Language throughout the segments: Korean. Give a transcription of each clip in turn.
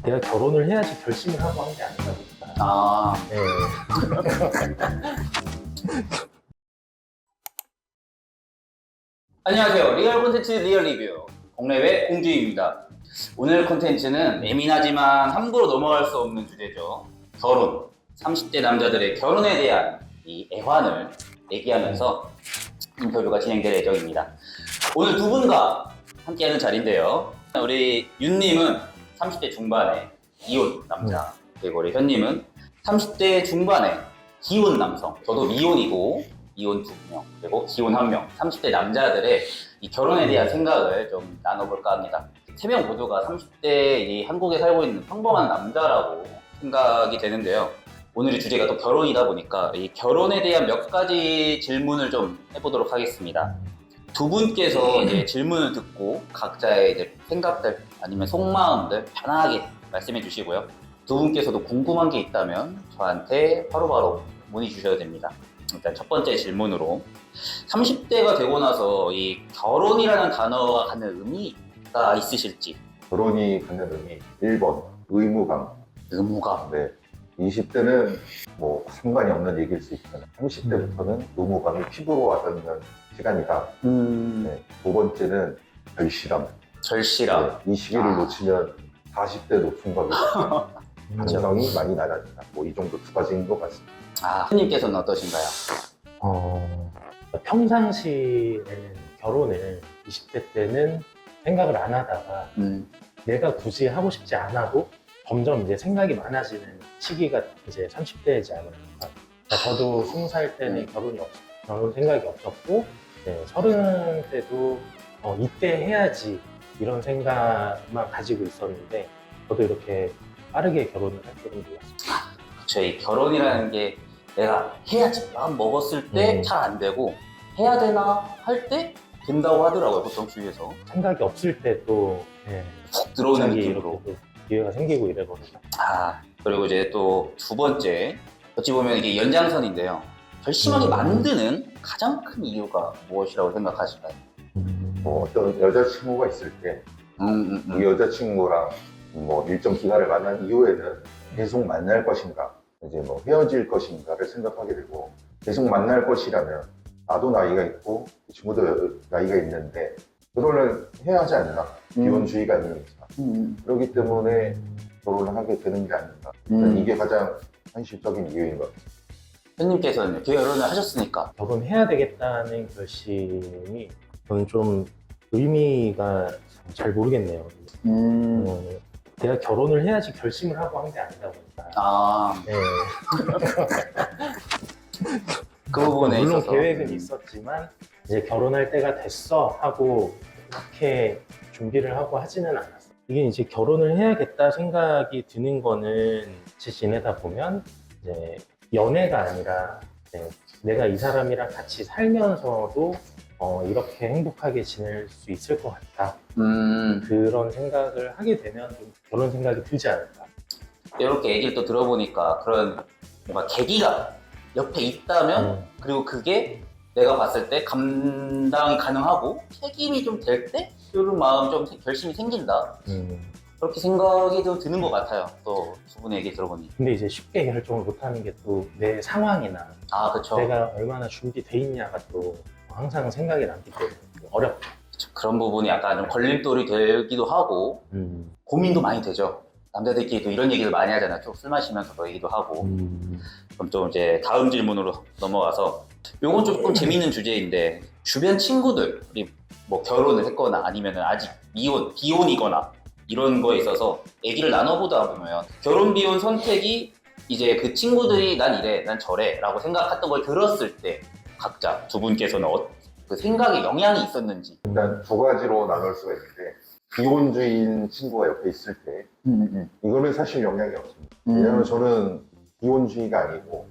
내가 결혼을 해야지 결심을 하고 한 게 아니다 보니까. 아, 네. 안녕하세요. 리얼 콘텐츠 리얼 리뷰 공래외 공주입니다. 오늘 콘텐츠는 예민하지만 함부로 넘어갈 수 없는 주제죠. 결혼. 30대 남자들의 결혼에 대한 이 애환을 얘기하면서 인터뷰가 진행될 예정입니다. 오늘 두 분과 함께하는 자리인데요. 우리 윤님은 30대 중반의 이혼 남자, 그리고 우리 현님은 30대 중반의 기혼 남성. 저도 미혼이고 이혼 2명, 그리고 기혼 1명, 30대 남자들의 이 결혼에 대한 생각을 좀 나눠볼까 합니다. 3명 모두가 30대 이 한국에 살고 있는 평범한 남자라고 생각이 되는데요. 오늘의 주제가 또 결혼이다 보니까 이 결혼에 대한 몇 가지 질문을 좀 해보도록 하겠습니다. 두 분께서 이제 질문을 듣고 각자의 이제 생각들 아니면 속마음들 편하게 말씀해 주시고요. 두 분께서도 궁금한 게 있다면 저한테 바로바로 문의 주셔도 됩니다. 일단 첫 번째 질문으로 30대가 되고 나서 이 결혼이라는 단어가 갖는 의미가 있으실지. 결혼이 갖는 의미 1번 의무감. 의무감. 네. 20대는 뭐 상관이 없는 얘기일 수 있지만 30대부터는 의무감이 피부로 와닿는 시간이다. 네. 두 번째는 절실함. 절실함. 네. 이 시기를 놓치면 40대 노총각이 감정이 많이 낮아진다. 뭐 이 정도 두 가지인 것 같습니다. 현님께서는 어떠신가요? 평상시에는 결혼을 20대 때는 생각을 안 하다가 내가 굳이 하고 싶지 않아도 점점 이제 생각이 많아지는 시기가 이제 30대이지 않을까. 저도 20살 때는 결혼 생각이 없었고, 네, 30 때도 이때 해야지 이런 생각만 가지고 있었는데, 저도 이렇게 빠르게 결혼을 할 줄은 몰랐어요. 저희 결혼이라는 게 내가 해야지 마음 먹었을 때 잘 안 되고 해야 되나 할 때 된다고 하더라고요, 보통 주위에서. 생각이 없을 때 또 훅 들어오는 갑자기 느낌으로. 이렇게 또 기회가 생기고 이래버리죠. 그리고 이제 또 두 번째, 어찌 보면 이게 연장선인데요. 결심하게 만드는 가장 큰 이유가 무엇이라고 생각하실까요? 어떤 여자친구가 있을 때 이 여자친구랑 뭐 일정 기간을 만난 이후에는 계속 만날 것인가, 이제 뭐 헤어질 것인가를 생각하게 되고, 계속 만날 것이라면 나도 나이가 있고 이 친구도 나이가 있는데 결혼을 해야 하지 않나, 비혼주의가 있는 이상. 그렇기 때문에 결혼을 하게 되는 게 아닌가. 이게 가장 현실적인 이유인 것 같아요. 현님께서는 결혼을 하셨으니까. 결혼해야 되겠다는 결심이 저는 좀 의미가 잘 모르겠네요. 내가 결혼을 해야지 결심을 하고 한 게 아니다 보니까. 네. 그 부분에 물론 있어서 계획은 있었지만 이제 결혼할 때가 됐어 하고 그렇게 준비를 하고 하지는 않았어요. 이게 이제 결혼을 해야겠다 생각이 드는 거는 같이 지내다 보면 이제 연애가 아니라 내가 이 사람이랑 같이 살면서도 이렇게 행복하게 지낼 수 있을 것 같다. 그런 생각을 하게 되면 좀 결혼 생각이 들지 않을까. 이렇게 얘기를 또 들어보니까 그런 뭔가 계기가 옆에 있다면, 그리고 그게 내가 봤을 때 감당이 가능하고 책임이 좀 될 때 이런 마음 좀 결심이 생긴다. 그렇게 생각이 좀 드는 것 같아요. 또 두 분의 얘기 들어보니. 근데 이제 쉽게 결정을 못하는 게 또 내 상황이나 그쵸. 내가 얼마나 준비돼 있냐가 또 항상 생각이 남기 때문에 어렵죠. 그런 부분이 약간 좀 걸림돌이 되기도 하고 고민도 많이 되죠. 남자들끼리도 이런 얘기를 많이 하잖아요. 쭉 술 마시면서도 얘기도 하고. 그럼 좀 이제 다음 질문으로 넘어가서, 요건 조금 재밌는 주제인데, 주변 친구들이 뭐 결혼을 했거나 아니면 아직 비혼이거나 이런 거에 있어서 얘기를 나눠보다 보면 결혼 비혼 선택이 이제 그 친구들이 난 이래 난 저래 라고 생각했던 걸 들었을 때 각자 두 분께서는 그 생각에 영향이 있었는지. 일단 두 가지로 나눌 수가 있는데, 비혼주의인 친구가 옆에 있을 때 이거는 사실 영향이 없습니다. 왜냐하면 저는 비혼주의가 아니고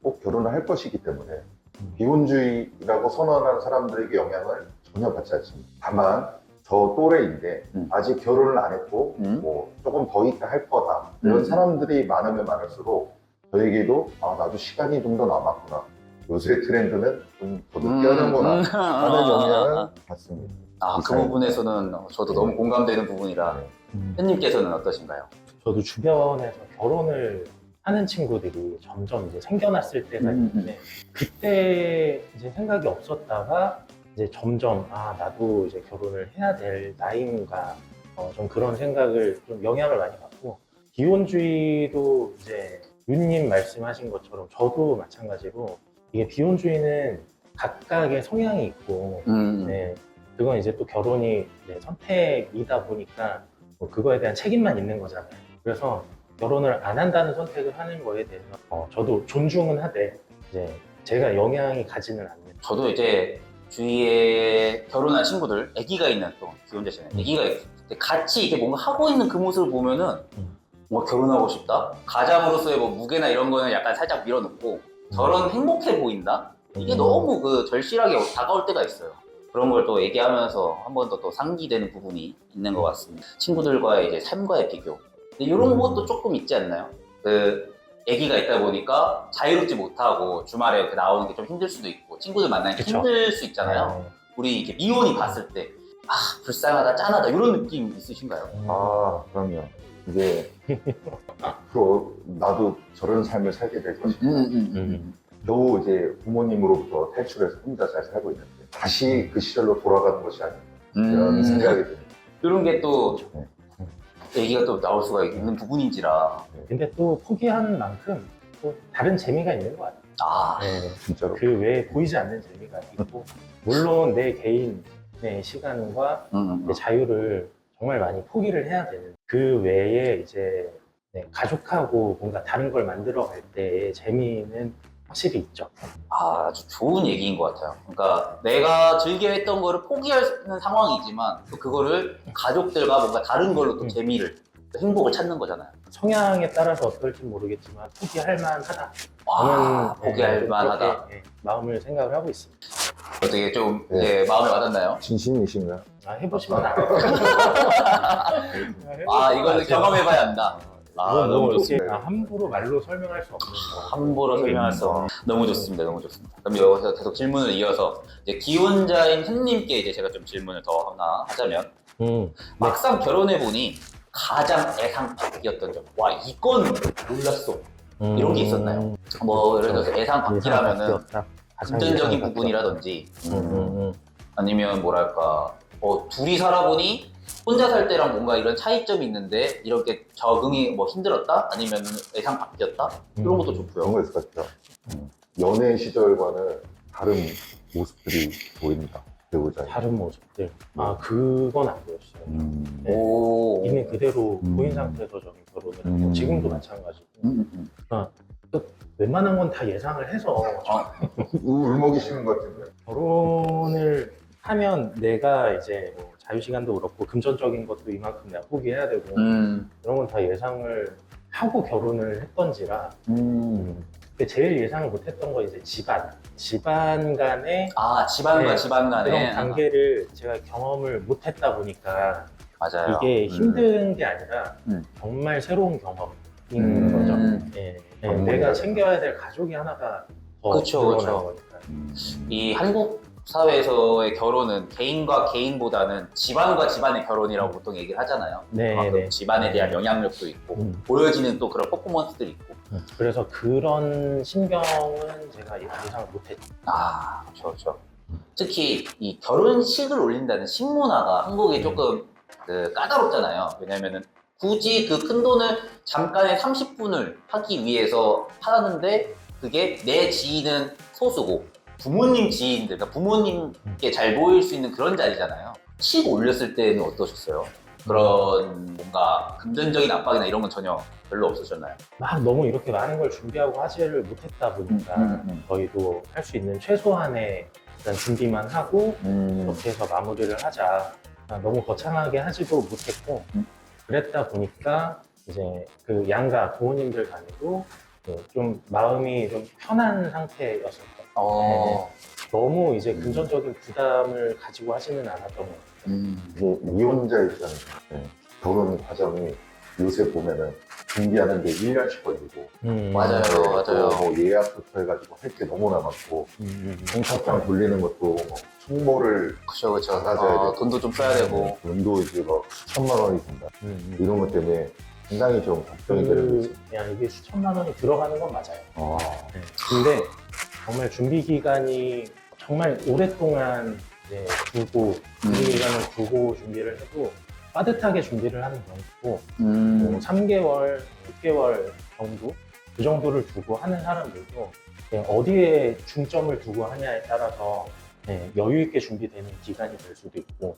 꼭 결혼을 할 것이기 때문에 비혼주의라고 선언하는 사람들에게 영향을 전혀 받지 않습니다. 다만 저 또래인데 아직 결혼을 안 했고 뭐 조금 더 있다 할 거다, 이런 사람들이 많으면 많을수록 저에게도 나도 시간이 좀 더 남았구나, 요새 트렌드는 좀 더 늦게 하는구나 하는 영향을 받습니다. 그 부분에서는 저도 너무 공감되는 부분이라. 현님께서는 어떠신가요? 저도 주변에서 결혼을 하는 친구들이 점점 이제 생겨났을 때가 있는데 그때 이제 생각이 없었다가 이제 점점 나도 이제 결혼을 해야 될 나이인가 좀 그런 생각을 좀 영향을 많이 받고 비혼주의도 이제 윤님 말씀하신 것처럼 저도 마찬가지로 이게 비혼주의는 각각의 성향이 있고 네, 그건 이제 또 결혼이 이제 선택이다 보니까 뭐 그거에 대한 책임만 있는 거잖아요. 그래서 결혼을 안 한다는 선택을 하는 거에 대해서 저도 존중은 하되 이제 제가 영향이 가지는 않는. 저도 이제 주위에 결혼한 친구들, 아기가 있는 또 기혼자시네. 아기가 있을 때 같이 이렇게 뭔가 하고 있는 그 모습을 보면은 뭔가 결혼하고 싶다. 가장으로서의 뭐 무게나 이런 거는 약간 살짝 밀어놓고 저런 행복해 보인다. 이게 너무 그 절실하게 다가올 때가 있어요. 그런 걸 또 얘기하면서 한 번 더 또 상기되는 부분이 있는 것 같습니다. 친구들과의 이제 삶과의 비교. 이런 것도 조금 있지 않나요? 그 아기가 있다 보니까 자유롭지 못하고 주말에 이렇게 나오는 게 좀 힘들 수도 있고 친구들 만나는 게 그쵸. 힘들 수 있잖아요. 우리 이렇게 미혼이 봤을 때 불쌍하다, 짠하다 이런 느낌 있으신가요? 그럼요. 이제 앞으로 나도 저런 삶을 살게 될 것이다. 겨우 이제 부모님으로부터 탈출해서 혼자 잘 살고 있는데 다시 그 시절로 돌아가는 것이 아닌가 이런 생각이 듭니다. 이런 게 또 네. 얘기가 또 나올 수가 있는 부분인지라. 근데 또 포기하는 만큼 또 다른 재미가 있는 것 같아요. 네. 진짜로. 그 외에 보이지 않는 재미가 있고 물론 내 개인의 시간과 내 자유를 정말 많이 포기를 해야 되는 그 외에 이제 가족하고 뭔가 다른 걸 만들어 갈 때의 재미는 확실히 있죠. 아주 좋은 얘기인 것 같아요. 그러니까 내가 즐겨했던 거를 포기하는 상황이지만 또 그거를 가족들과 뭔가 다른 걸로 또 재미를, 또 행복을 찾는 거잖아요. 성향에 따라서 어떨지 모르겠지만 포기할 만하다. 와, 저는 포기할 만하다. 그렇게, 마음을 생각을 하고 있습니다. 어떻게 좀 마음에 와닿나요? 진심이신가요? 해보시면 알아요. 이거는 경험해봐야 한다. 너무 좋습니다. 함부로 말로 설명할 수 없는 거. 함부로 설명할 수 없는. 너무 좋습니다. 너무 좋습니다. 그럼 여기서 계속 질문을 이어서 이제 기혼자인 햄님께 이제 제가 좀 질문을 더 하나 하자면 막상 결혼해보니 가장 애상박이었던 점. 와, 이건 몰랐어. 이런 게 있었나요? 뭐 예를 들어서 애상박이라면은 금전적인 부분이라든지 아니면 뭐랄까 둘이 살아보니 혼자 살 때랑 뭔가 이런 차이점이 있는데 이렇게 적응이 뭐 힘들었다? 아니면 애상박이었다? 이런 것도 그런 좋고요. 거 있을 것 같아요. 연애 시절과는 다른 모습들이 보입니다. 배우자. 다른 모습들. 그건 안 보였어요. 오. 이미 그대로 보인 상태에서 저는 결혼을 했고 지금도 마찬가지고. 웬만한 건 다 예상을 해서 울먹이시는 것 같은데. 결혼을 하면 내가 이제 뭐 자유시간도 그렇고 금전적인 것도 이만큼 내가 포기해야 되고 이런 건 다 예상을 하고 결혼을 했던지라 근데 제일 예상을 못했던 건 이제 집안 간의 집안과 네, 집안 간에 그런 관계를 제가 경험을 못했다 보니까 맞아요. 이게 힘든 게 아니라 정말 새로운 경험인 거죠. 내가 챙겨야 될 가족이 하나가 더 그쵸. 늘어나는 거니까. 이 한국 사회에서의 결혼은 개인과 개인보다는 집안과 집안의 결혼이라고 보통 얘기를 하잖아요. 그만큼 집안에 대한 영향력도 있고 보여지는 또 그런 퍼포먼스들이 있고. 그래서 그런 신경은 제가 예상을 못했죠. 그렇죠. 특히 이 결혼식을 올린다는 식문화가 한국에 조금 까다롭잖아요. 왜냐면은 굳이 그 큰 돈을 잠깐의 30분을 하기 위해서 하는데 그게 내 지인은 소수고 부모님 지인들, 그러니까 부모님께 잘 보일 수 있는 그런 자리잖아요. 식 올렸을 때는 어떠셨어요? 그런 뭔가 금전적인 압박이나 이런 건 전혀 별로 없으셨나요? 막 너무 이렇게 많은 걸 준비하고 하지를 못했다 보니까 저희도 할 수 있는 최소한의 일단 준비만 하고 이렇게 해서 마무리를 하자. 너무 거창하게 하지도 못했고 그랬다 보니까 이제 그 양가 부모님들 간에도 좀 마음이 좀 편한 상태였었던. 너무 이제 금전적인 부담을 가지고 하지는 않았던 것 같아요. 이게 미혼자 입장에서 결혼 과정이 요새 보면은 준비하는데 1년씩 걸리고 맞아요. 뭐 예약부터 해가지고 할 게 너무나 많고 청첩장 돌리는 것도 뭐 총모를 그쵸. 받아줘야 되고 돈도 좀 써야 되고. 돈도 이제 막 수천만 원이 든다 이런 것 때문에 상당히 좀 걱정이 되는 거지. 그냥 이게 수천만 원이 들어가는 건 맞아요. 어. 네. 근데 정말 준비 기간이 정말 오랫동안 이제 두고 준비 기간을 두고 준비를 해도 빠듯하게 준비를 하는 경우고 뭐 3개월, 6개월 정도 그 정도를 두고 하는 사람들도 그냥 어디에 중점을 두고 하냐에 따라서 네, 여유 있게 준비되는 기간이 될 수도 있고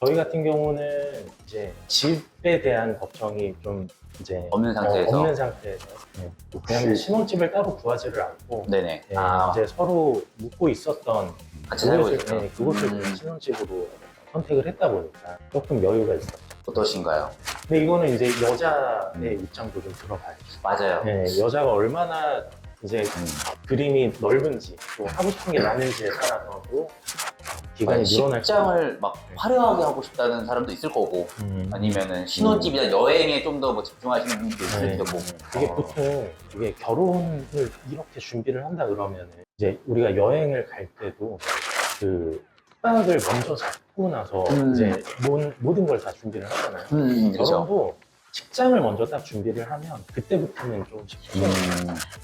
저희 같은 경우는 이제 집에 대한 걱정이 좀 이제 없는 상태에서? 없는 상태에서 네. 그냥 신혼집을 따로 구하지를 않고 네네. 네, 이제 서로 묵고 있었던 같이 살고 그곳을, 있었죠. 네, 그곳을 그냥 신혼집으로 선택을 했다 보니까 조금 여유가 있었죠. 어떠신가요? 근데 이거는 이제 여자의 입장도 좀 들어봐야죠. 맞아요. 네, 여자가 얼마나 이제 그림이 넓은지 또 하고 싶은 게 많은지에 따라서도 기간이 늘어날 수 직장을 막 화려하게 하고 싶다는 사람도 있을 거고 아니면은 신혼집이나 여행에 좀 더 뭐 집중하시는 분도 있을 네. 거고 이게 보통 이게 결혼을 이렇게 준비를 한다 그러면 이제 우리가 여행을 갈 때도 그 숙박을 먼저 잡고 나서 이제 모든 걸 다 준비를 하잖아요. 그렇죠. 결혼도 직장을 먼저 딱 준비를 하면 그때부터는 조금씩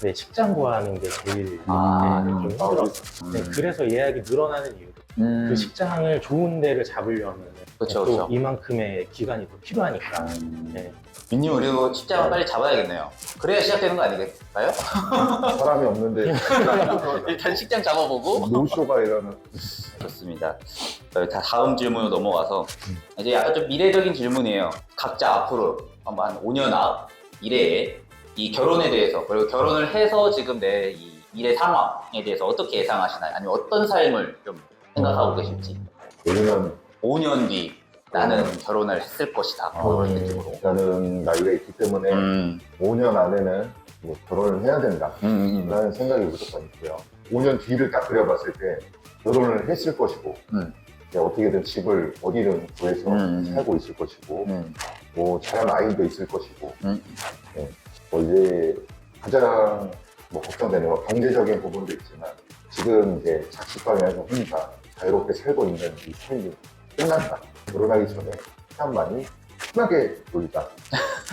네, 직장 구하는 게 제일 네, 좀 힘들었어요. 네, 그래서 예약이 늘어나는 이유도 그 직장을 좋은 데를 잡으려면 그쵸, 또 그쵸. 이만큼의 기간이 또 필요하니까 네. 민님 그리고 직장을 빨리 잡아야겠네요. 그래야 시작되는 거 아니겠어요? 사람이 없는데 일단 직장 잡아보고 노쇼가 일어나는. 좋습니다. 저희 다음 질문으로 넘어가서 이제 약간 좀 미래적인 질문이에요. 각자 앞으로 한 5년 앞 미래에 이 결혼에 대해서 그리고 결혼을 해서 지금 내 이 미래 상황에 대해서 어떻게 예상하시나요? 아니면 어떤 삶을 좀 생각하고 계실지. 왜냐면 5년 뒤 나는 결혼을 했을 것이다. 뭐 이런 느낌으로. 나는 나이가 있기 때문에 5년 안에는 뭐 결혼을 해야 된다 라는 생각이 무조건 있고요. 5년 뒤를 딱 그려봤을 때 결혼을 했을 것이고 이제 어떻게든 집을 어디든 구해서 살고 있을 것이고 뭐 잘한 아이도 있을 것이고 네. 뭐 이제 가장 뭐 걱정되는 건 경제적인 부분도 있지만 지금 이제 자취방에서 혼자 자유롭게 살고 있는 이 삶이 끝난다. 결혼하기 전에 참 많이 편하게 놀자.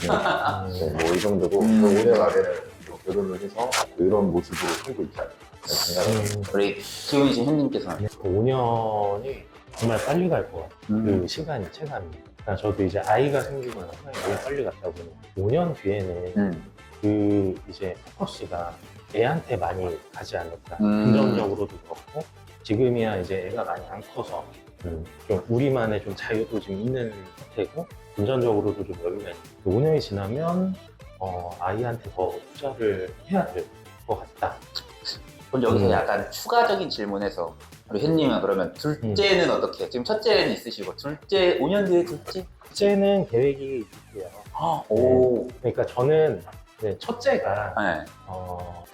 네, 뭐 이 정도고 5년 안에는 또 결혼을 해서 이런 모습으로 살고 있지 않을까 생각합니다. 우리 기훈이 씨 형님께서는 5년이 정말 빨리 갈 것 같아요. 그 시간이 체감이. 그러니까 저도 이제 아이가 생기고 나서 너무 빨리 갔다 보니 5년 뒤에는 그 이제 포커스가 애한테 많이 가지 않을까. 금전적으로도 그렇고 지금이야 이제 애가 많이 안 커서 좀 우리만의 좀 자유도 좀 있는 상태고 금전적으로도 좀 여유가 있는 5년이 지나면 아이한테 더 투자를 해야 될 것 같다. 그럼 여기서 약간 추가적인 질문에서 우리 혜님은 그러면 둘째는 어떻게? 지금 첫째는 있으시고 둘째 5년 뒤에 둘째? 첫째는 계획이 있고요. 오. 그러니까 저는 이제 첫째가 네.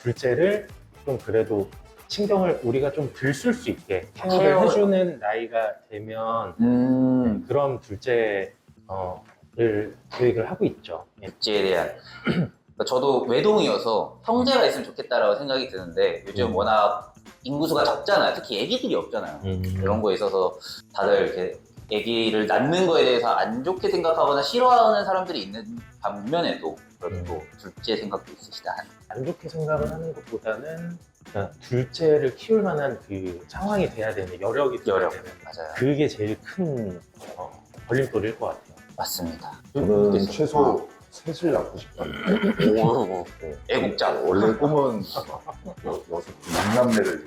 둘째를 좀 그래도 신경을 우리가 좀 덜 쓸 수 있게 케어를 케어를. 해주는 나이가 되면 그런 둘째를 계획을 하고 있죠. 예. 둘째에 대한 저도 외동이어서 형제가 있으면 좋겠다라고 생각이 드는데 요즘 워낙 인구수가 적잖아요. 특히 애기들이 없잖아요. 이런 거에 있어서 다들 이렇게 애기를 낳는 거에 대해서 안 좋게 생각하거나 싫어하는 사람들이 있는 반면에도 그래도 또 둘째 생각도 있으시다. 안 좋게 생각을 하는 것보다는 그러니까 둘째를 키울 만한 그 상황이 돼야 되는 여력이 돼야 되는 맞아요. 그게 제일 큰 걸림돌일 것 같아요. 맞습니다. 저는 최소 셋을 낳고 싶답니다. 오, 애국자. 원래 꿈은 육남매를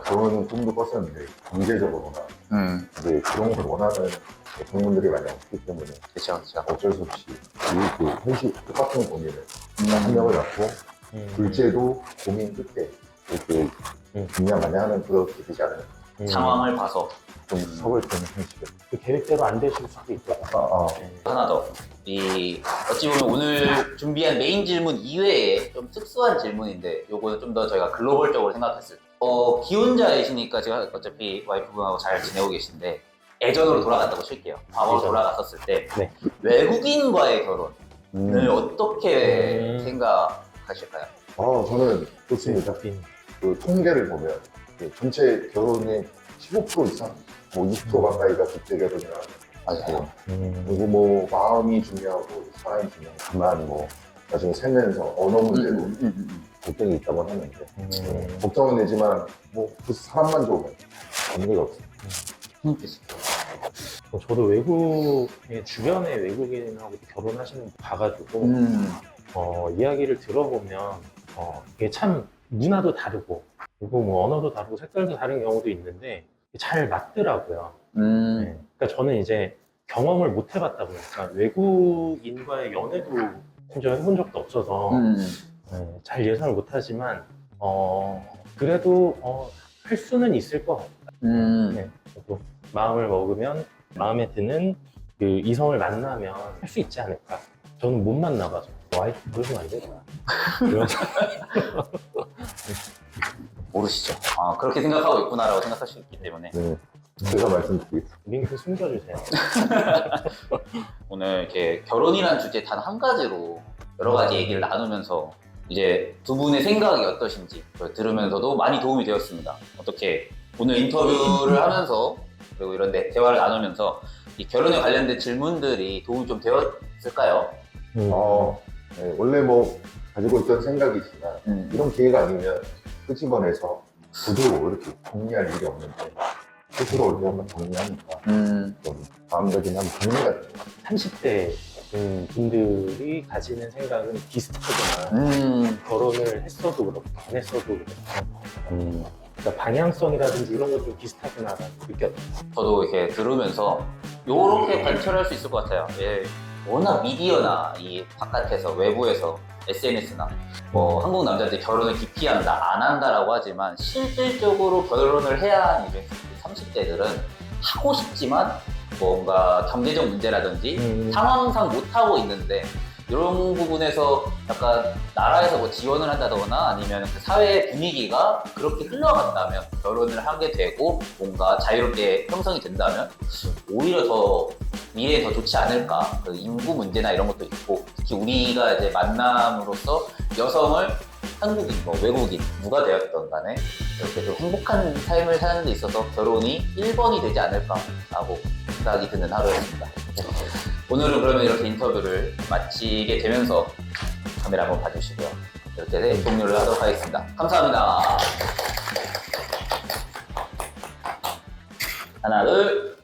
그런 꿈도 꿨었는데 경제적으로나 근데 그런 걸 원하는 부모님들이 많이 없기 때문에 그렇죠, 그렇죠. 어쩔 수 없이 그 현실 똑같은 고민을 한 명을 낳고 둘째도 고민 끝에 이렇게 분야마냐하는 그렇게 되지 않아요. 상황을 봐서 좀 서글픈 현실에. 그 계획대로 안 되실 수도 있고. 네. 하나 더. 이 어찌 보면 오늘 준비한 메인 질문 이외에 좀 특수한 질문인데 요거는 좀 더 저희가 글로벌적으로 생각했을 때 기혼자이시니까 제가 어차피 와이프분하고 잘 지내고 계신데 예전으로 돌아갔다고 칠게요. 과거로 돌아갔었을 때 네. 외국인과의 결혼을 어떻게 생각하실까요? 저는 좋습니다. 그 통계를 보면 전체 결혼의 15% 이상, 뭐 20% 가까이가 국제 결혼이나 맞아요. 그리고 뭐 마음이 중요하고 사람이 중요하고 다만 뭐 나중에 살면서 언어 문제로 걱정이 있다고 하는데 걱정은 되지만 뭐 그 사람만 좋으면 관계가 없어요. 저도 외국에 주변에 외국인하고 결혼하시는 분 봐가지고 이야기를 들어보면 이게 참 문화도 다르고 그리고 뭐 언어도 다르고 색깔도 다른 경우도 있는데 잘 맞더라고요. 네. 그러니까 저는 이제 경험을 못 해봤다 보니까 외국인과의 연애도 심지어 해본 적도 없어서 네, 잘 예상을 못하지만 그래도 할 수는 있을 것 같아요. 네. 그리고 마음을 먹으면 마음에 드는 그 이성을 만나면 할 수 있지 않을까. 저는 못 만나가지고 와이프 그러시면 안 되잖아. 그래서 모르시죠. 그렇게 생각하고 있구나라고 생각할 수 있기 때문에 네. 제가 말씀드리겠습니다. 링크 숨겨주세요. 오늘 이렇게 결혼이라는 주제 단 한 가지로 여러 가지 얘기를 나누면서 이제 두 분의 생각이 어떠신지 그걸 들으면서도 많이 도움이 되었습니다. 어떻게 오늘 인터뷰를 하면서 그리고 이런 대화를 나누면서 이 결혼에 관련된 질문들이 도움이 좀 되었을까요? 네, 원래 뭐 가지고 있던 생각이지만 이런 기회가 아니면 끄집어내서 저도 이렇게 정리할 일이 없는데 스스로 올 때 한번 정리하니까 좀 마음가짐이 한번 정리가 돼요. 30대 분들이 가지는 생각은 비슷하구나. 결혼을 했어도 그렇고 안 했어도 그렇고 그러니까 방향성이라든지 이런 것 좀 비슷하구나라는 느꼈어요. 저도 이렇게 들으면서 이렇게 관철할 수 있을 것 같아요. 예, 워낙 미디어나 이 바깥에서 외부에서 SNS나 뭐 한국 남자들이 결혼을 기피한다 안 한다라고 하지만 실질적으로 결혼을 해야 하는 이제 30대들은 하고 싶지만 뭔가 경제적 문제라든지 상황상 못하고 있는데 이런 부분에서 약간 나라에서 뭐 지원을 한다거나 아니면 그 사회 분위기가 그렇게 흘러간다면 결혼을 하게 되고 뭔가 자유롭게 형성이 된다면 오히려 더 미래에 더 좋지 않을까. 그 인구 문제나 이런 것도 있고 특히 우리가 이제 만남으로써 여성을 한국인, 뭐 외국인 누가 되었던 간에 이렇게 좀 행복한 삶을 사는 데 있어서 결혼이 1번이 되지 않을까라고 생각이 드는 하루였습니다. 오늘은 그러면 이렇게 인터뷰를 마치게 되면서 카메라 한번 봐주시고요. 이렇게 종료를 하도록 하겠습니다. 감사합니다. 하나, 둘.